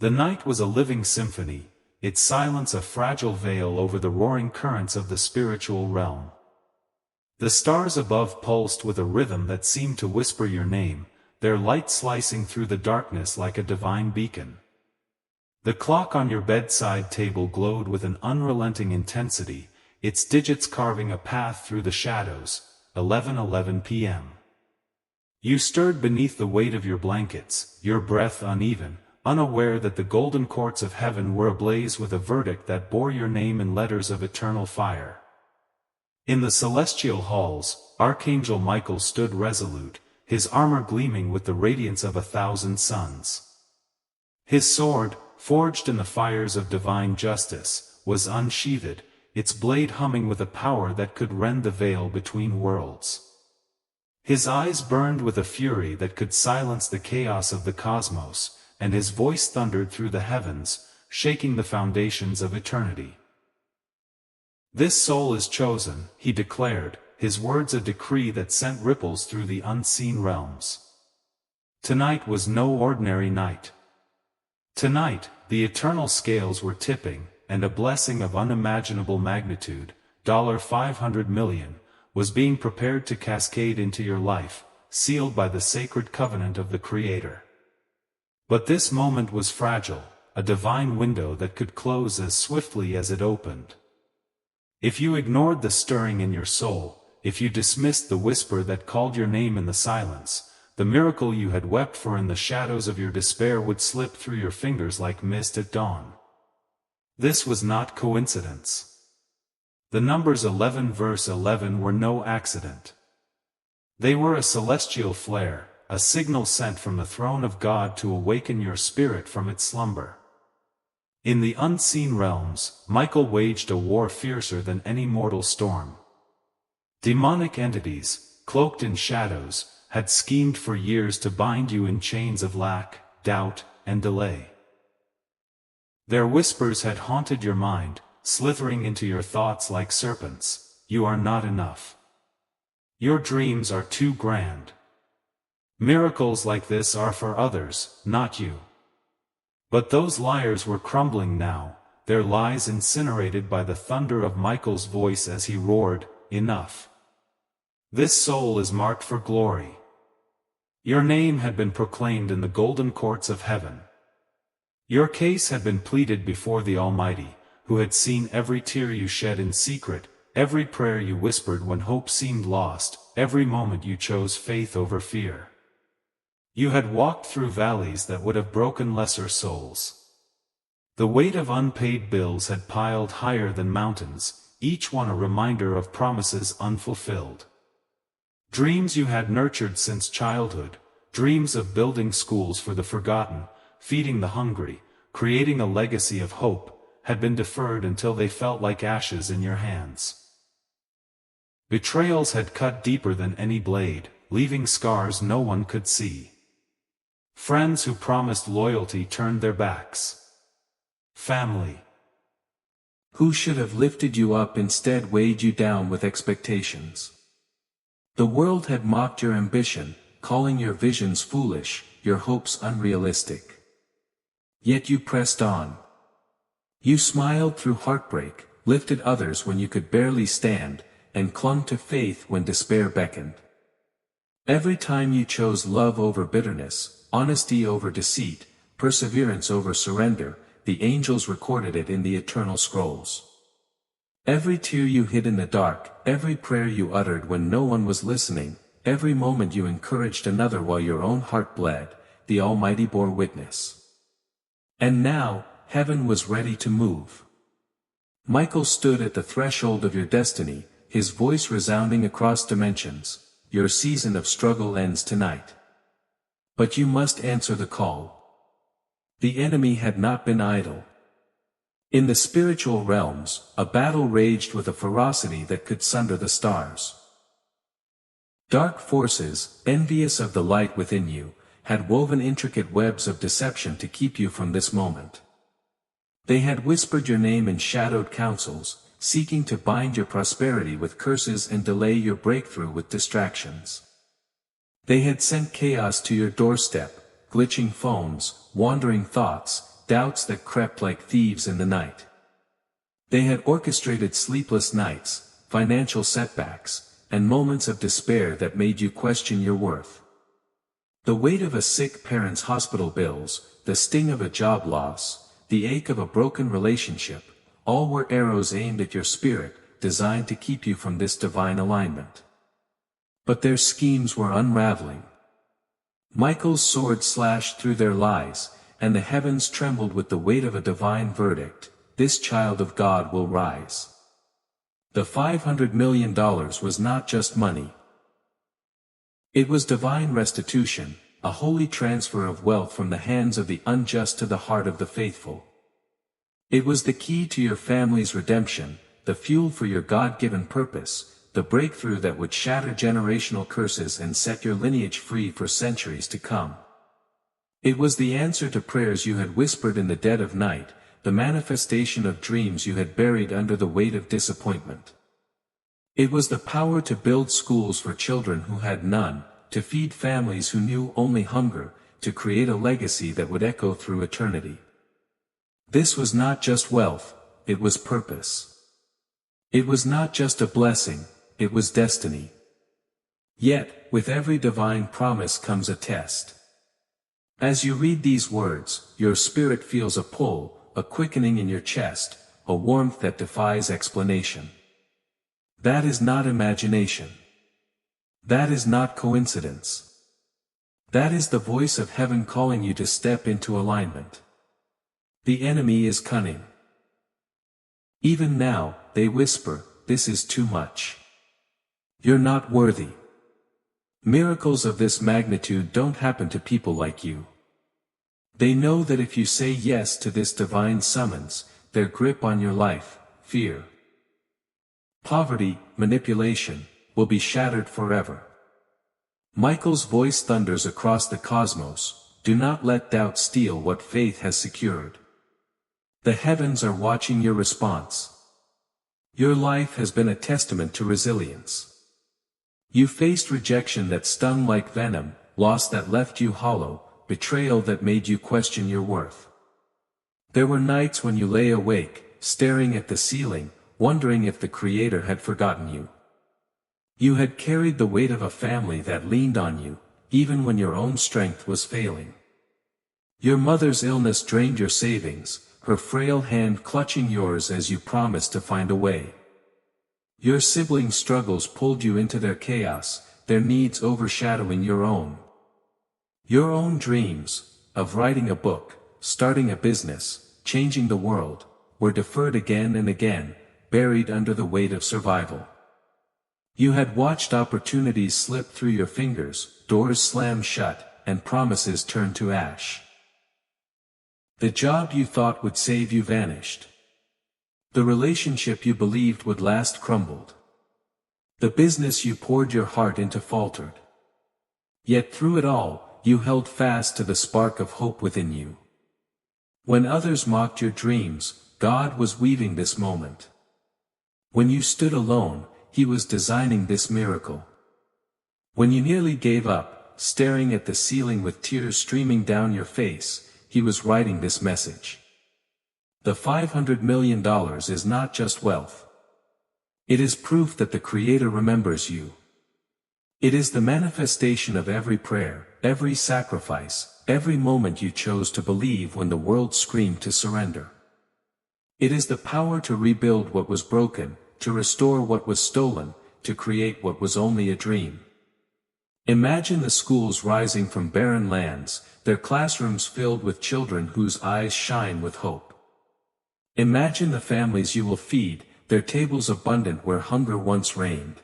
The night was a living symphony, its silence a fragile veil over the roaring currents of the spiritual realm. The stars above pulsed with a rhythm that seemed to whisper your name, their light slicing through the darkness like a divine beacon. The clock on your bedside table glowed with an unrelenting intensity, its digits carving a path through the shadows. 11:11 p.m. You stirred beneath the weight of your blankets, your breath uneven, unaware that the golden courts of heaven were ablaze with a verdict that bore your name in letters of eternal fire. In the celestial halls, Archangel Michael stood resolute, his armor gleaming with the radiance of 1,000 suns. His sword, forged in the fires of divine justice, was unsheathed, its blade humming with a power that could rend the veil between worlds. His eyes burned with a fury that could silence the chaos of the cosmos, and his voice thundered through the heavens, shaking the foundations of eternity. "This soul is chosen," he declared, his words a decree that sent ripples through the unseen realms. Tonight was no ordinary night. Tonight, the eternal scales were tipping, and a blessing of unimaginable magnitude, $500 million, was being prepared to cascade into your life, sealed by the sacred covenant of the Creator. But this moment was fragile, a divine window that could close as swiftly as it opened. If you ignored the stirring in your soul, if you dismissed the whisper that called your name in the silence, the miracle you had wept for in the shadows of your despair would slip through your fingers like mist at dawn. This was not coincidence. The numbers 11 verse 11 were no accident. They were a celestial flare, a signal sent from the throne of God to awaken your spirit from its slumber. In the unseen realms, Michael waged a war fiercer than any mortal storm. Demonic entities, cloaked in shadows, had schemed for years to bind you in chains of lack, doubt, and delay. Their whispers had haunted your mind, slithering into your thoughts like serpents. You are not enough. Your dreams are too grand. Miracles like this are for others, not you. But those liars were crumbling now, their lies incinerated by the thunder of Michael's voice as he roared, "Enough! This soul is marked for glory." Your name had been proclaimed in the golden courts of heaven. Your case had been pleaded before the Almighty, who had seen every tear you shed in secret, every prayer you whispered when hope seemed lost, every moment you chose faith over fear. You had walked through valleys that would have broken lesser souls. The weight of unpaid bills had piled higher than mountains, each one a reminder of promises unfulfilled. Dreams you had nurtured since childhood, dreams of building schools for the forgotten, feeding the hungry, creating a legacy of hope, had been deferred until they felt like ashes in your hands. Betrayals had cut deeper than any blade, leaving scars no one could see. Friends who promised loyalty turned their backs. Family who should have lifted you up instead weighed you down with expectations. The world had mocked your ambition, calling your visions foolish, your hopes unrealistic. Yet you pressed on. You smiled through heartbreak, lifted others when you could barely stand, and clung to faith when despair beckoned. Every time you chose love over bitterness, honesty over deceit, perseverance over surrender, the angels recorded it in the eternal scrolls. Every tear you hid in the dark, every prayer you uttered when no one was listening, every moment you encouraged another while your own heart bled, the Almighty bore witness. And now, heaven was ready to move. Michael stood at the threshold of your destiny, his voice resounding across dimensions. Your season of struggle ends tonight. But you must answer the call. The enemy had not been idle. In the spiritual realms, a battle raged with a ferocity that could sunder the stars. Dark forces, envious of the light within you, had woven intricate webs of deception to keep you from this moment. They had whispered your name in shadowed councils, seeking to bind your prosperity with curses and delay your breakthrough with distractions. They had sent chaos to your doorstep, glitching phones, wandering thoughts, doubts that crept like thieves in the night. They had orchestrated sleepless nights, financial setbacks, and moments of despair that made you question your worth. The weight of a sick parent's hospital bills, the sting of a job loss, the ache of a broken relationship, all were arrows aimed at your spirit, designed to keep you from this divine alignment. But their schemes were unraveling. Michael's sword slashed through their lies, and the heavens trembled with the weight of a divine verdict: this child of God will rise. The $500 million was not just money. It was divine restitution, a holy transfer of wealth from the hands of the unjust to the heart of the faithful. It was the key to your family's redemption, the fuel for your God-given purpose, the breakthrough that would shatter generational curses and set your lineage free for centuries to come. It was the answer to prayers you had whispered in the dead of night, the manifestation of dreams you had buried under the weight of disappointment. It was the power to build schools for children who had none, to feed families who knew only hunger, to create a legacy that would echo through eternity. This was not just wealth, it was purpose. It was not just a blessing, it was destiny. Yet, with every divine promise comes a test. As you read these words, your spirit feels a pull, a quickening in your chest, a warmth that defies explanation. That is not imagination. That is not coincidence. That is the voice of heaven calling you to step into alignment. The enemy is cunning. Even now, they whisper, "This is too much. You're not worthy. Miracles of this magnitude don't happen to people like you." They know that if you say yes to this divine summons, their grip on your life, fear, poverty, manipulation, will be shattered forever. Michael's voice thunders across the cosmos: do not let doubt steal what faith has secured. The heavens are watching your response. Your life has been a testament to resilience. You faced rejection that stung like venom, loss that left you hollow, betrayal that made you question your worth. There were nights when you lay awake, staring at the ceiling, wondering if the Creator had forgotten you. You had carried the weight of a family that leaned on you, even when your own strength was failing. Your mother's illness drained your savings, her frail hand clutching yours as you promised to find a way. Your siblings' struggles pulled you into their chaos, their needs overshadowing your own. Your own dreams, of writing a book, starting a business, changing the world, were deferred again and again, buried under the weight of survival. You had watched opportunities slip through your fingers, doors slam shut, and promises turn to ash. The job you thought would save you vanished. The relationship you believed would last crumbled. The business you poured your heart into faltered. Yet through it all, you held fast to the spark of hope within you. When others mocked your dreams, God was weaving this moment. When you stood alone, He was designing this miracle. When you nearly gave up, staring at the ceiling with tears streaming down your face, He was writing this message. The $500 million is not just wealth. It is proof that the Creator remembers you. It is the manifestation of every prayer, every sacrifice, every moment you chose to believe when the world screamed to surrender. It is the power to rebuild what was broken, to restore what was stolen, to create what was only a dream. Imagine the schools rising from barren lands, their classrooms filled with children whose eyes shine with hope. Imagine the families you will feed, their tables abundant where hunger once reigned.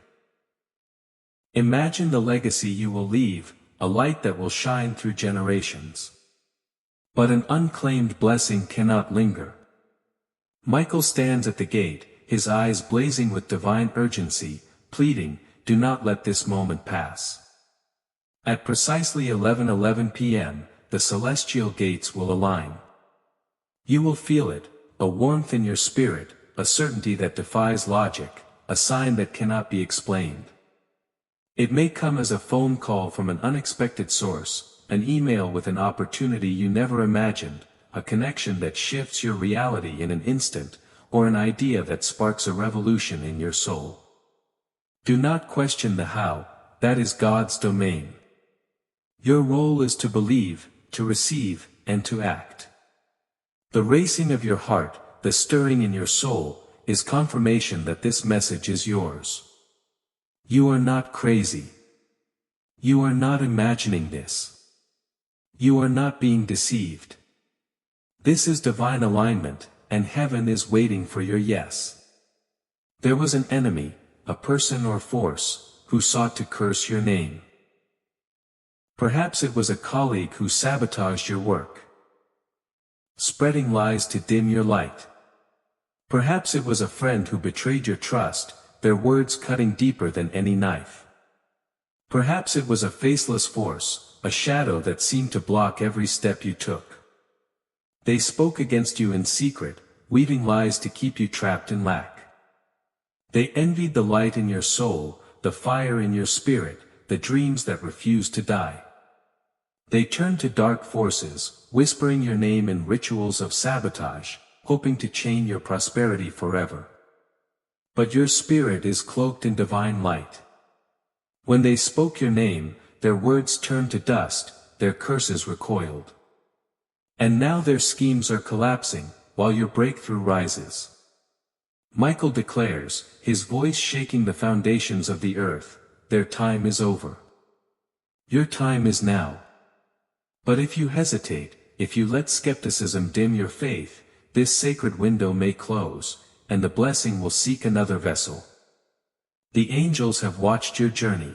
Imagine the legacy you will leave, a light that will shine through generations. But an unclaimed blessing cannot linger. Michael stands at the gate, his eyes blazing with divine urgency, pleading, "Do not let this moment pass." At precisely 11:11 p.m., the celestial gates will align. You will feel it, a warmth in your spirit, a certainty that defies logic, a sign that cannot be explained. It may come as a phone call from an unexpected source, an email with an opportunity you never imagined, a connection that shifts your reality in an instant, or an idea that sparks a revolution in your soul. Do not question the how, that is God's domain. Your role is to believe, to receive, and to act. The racing of your heart, the stirring in your soul, is confirmation that this message is yours. You are not crazy. You are not imagining this. You are not being deceived. This is divine alignment, and heaven is waiting for your yes. There was an enemy, a person or force, who sought to curse your name. Perhaps it was a colleague who sabotaged your work, spreading lies to dim your light. Perhaps it was a friend who betrayed your trust, their words cutting deeper than any knife. Perhaps it was a faceless force, a shadow that seemed to block every step you took. They spoke against you in secret, weaving lies to keep you trapped in lack. They envied the light in your soul, the fire in your spirit, the dreams that refused to die. They turned to dark forces, whispering your name in rituals of sabotage, hoping to chain your prosperity forever. But your spirit is cloaked in divine light. When they spoke your name, their words turned to dust, their curses recoiled. And now their schemes are collapsing, while your breakthrough rises. Michael declares, his voice shaking the foundations of the earth, their time is over. Your time is now. But if you hesitate, if you let skepticism dim your faith, this sacred window may close, and the blessing will seek another vessel. The angels have watched your journey.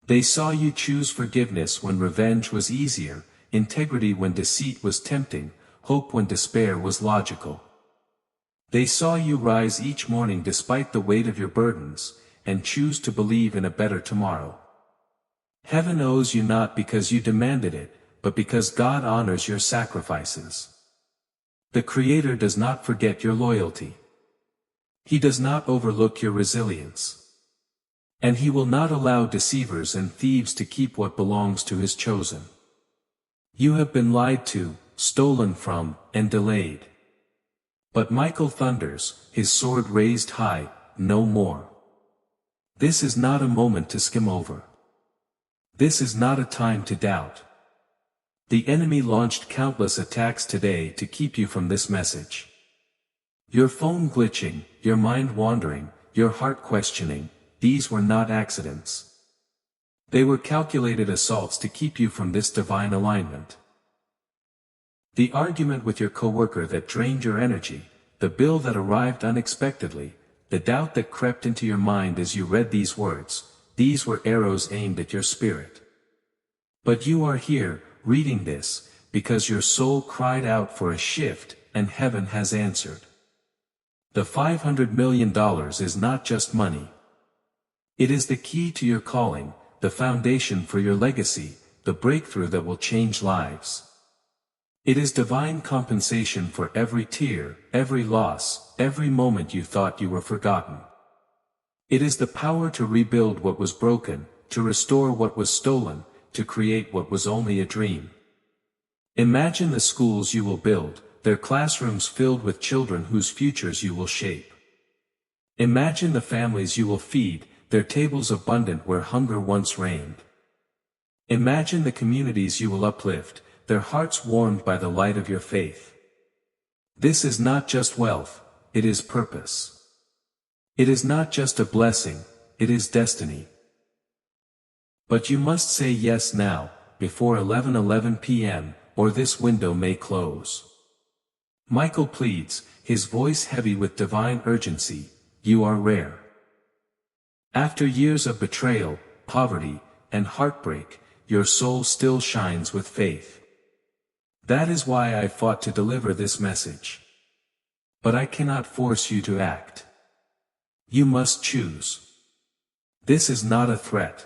They saw you choose forgiveness when revenge was easier, integrity when deceit was tempting, hope when despair was logical. They saw you rise each morning despite the weight of your burdens, and choose to believe in a better tomorrow. Heaven owes you not because you demanded it, but because God honors your sacrifices. The Creator does not forget your loyalty. He does not overlook your resilience. And He will not allow deceivers and thieves to keep what belongs to His chosen. You have been lied to, stolen from, and delayed. But Michael thunders, his sword raised high, no more. This is not a moment to skim over. This is not a time to doubt. The enemy launched countless attacks today to keep you from this message. Your phone glitching, your mind wandering, your heart questioning, these were not accidents. They were calculated assaults to keep you from this divine alignment. The argument with your coworker that drained your energy, the bill that arrived unexpectedly, the doubt that crept into your mind as you read these words, these were arrows aimed at your spirit. But you are here, reading this, because your soul cried out for a shift, and heaven has answered. The $500 million is not just money. It is the key to your calling, the foundation for your legacy, the breakthrough that will change lives. It is divine compensation for every tear, every loss, every moment you thought you were forgotten. It is the power to rebuild what was broken, to restore what was stolen, to create what was only a dream. Imagine the schools you will build, their classrooms filled with children whose futures you will shape. Imagine the families you will feed, their tables abundant where hunger once reigned. Imagine the communities you will uplift, their hearts warmed by the light of your faith. This is not just wealth, it is purpose. It is not just a blessing, it is destiny. But you must say yes now, before 11:11 p.m., or this window may close. Michael pleads, his voice heavy with divine urgency, you are rare. After years of betrayal, poverty, and heartbreak, your soul still shines with faith. That is why I fought to deliver this message. But I cannot force you to act. You must choose. This is not a threat.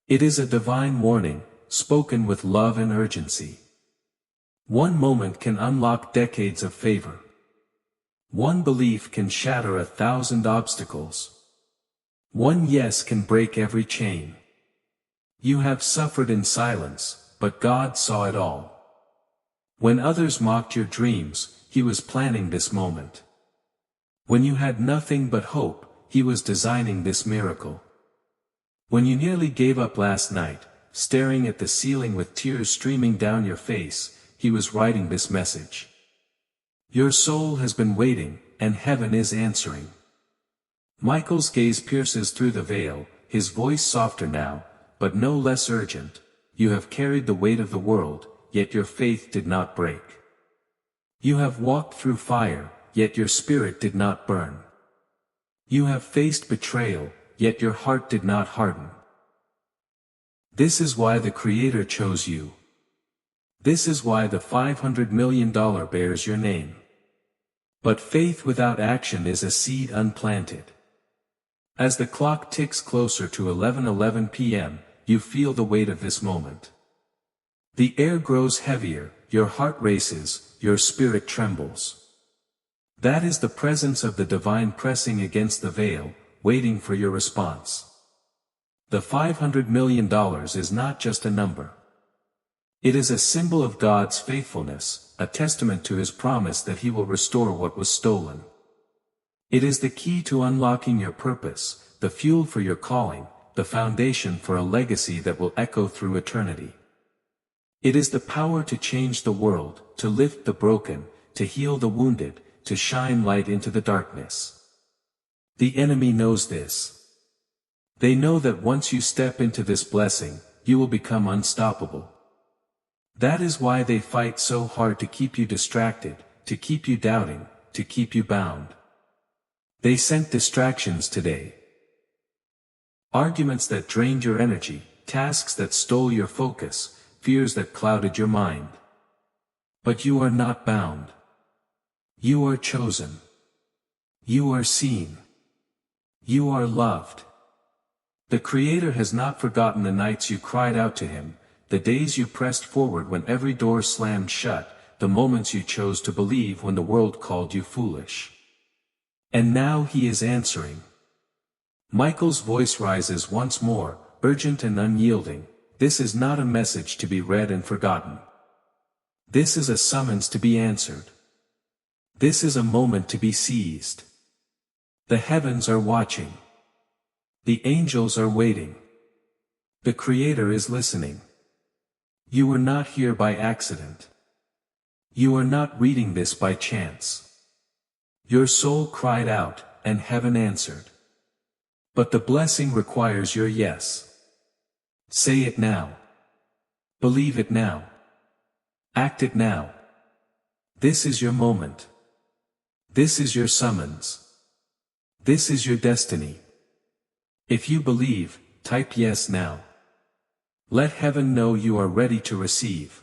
It is a divine warning, spoken with love and urgency. One moment can unlock decades of favor. One belief can shatter 1,000 obstacles. One yes can break every chain. You have suffered in silence, but God saw it all. When others mocked your dreams, he was planning this moment. When you had nothing but hope, he was designing this miracle. When you nearly gave up last night, staring at the ceiling with tears streaming down your face, he was writing this message. Your soul has been waiting, and heaven is answering. Michael's gaze pierces through the veil, his voice softer now, but no less urgent. You have carried the weight of the world, yet your faith did not break. You have walked through fire, yet your spirit did not burn. You have faced betrayal, yet your heart did not harden. This is why the Creator chose you. This is why the $500 million bears your name. But faith without action is a seed unplanted. As the clock ticks closer to 11:11 p.m., you feel the weight of this moment. The air grows heavier, your heart races, your spirit trembles. That is the presence of the divine pressing against the veil, waiting for your response. The $500 million is not just a number. It is a symbol of God's faithfulness, a testament to his promise that he will restore what was stolen. It is the key to unlocking your purpose, the fuel for your calling, the foundation for a legacy that will echo through eternity. It is the power to change the world, to lift the broken, to heal the wounded, to shine light into the darkness. The enemy knows this. They know that once you step into this blessing, you will become unstoppable. That is why they fight so hard to keep you distracted, to keep you doubting, to keep you bound. They sent distractions today. Arguments that drained your energy, tasks that stole your focus, fears that clouded your mind. But you are not bound. You are chosen. You are seen. You are loved. The Creator has not forgotten the nights you cried out to him, the days you pressed forward when every door slammed shut, the moments you chose to believe when the world called you foolish. And now he is answering. Michael's voice rises once more, urgent and unyielding. This is not a message to be read and forgotten. This is a summons to be answered. This is a moment to be seized. The heavens are watching. The angels are waiting. The Creator is listening. You are not here by accident. You are not reading this by chance. Your soul cried out, and heaven answered. But the blessing requires your yes. Say it now. Believe it now. Act it now. This is your moment. This is your summons. This is your destiny. If you believe, type yes now. Let heaven know you are ready to receive.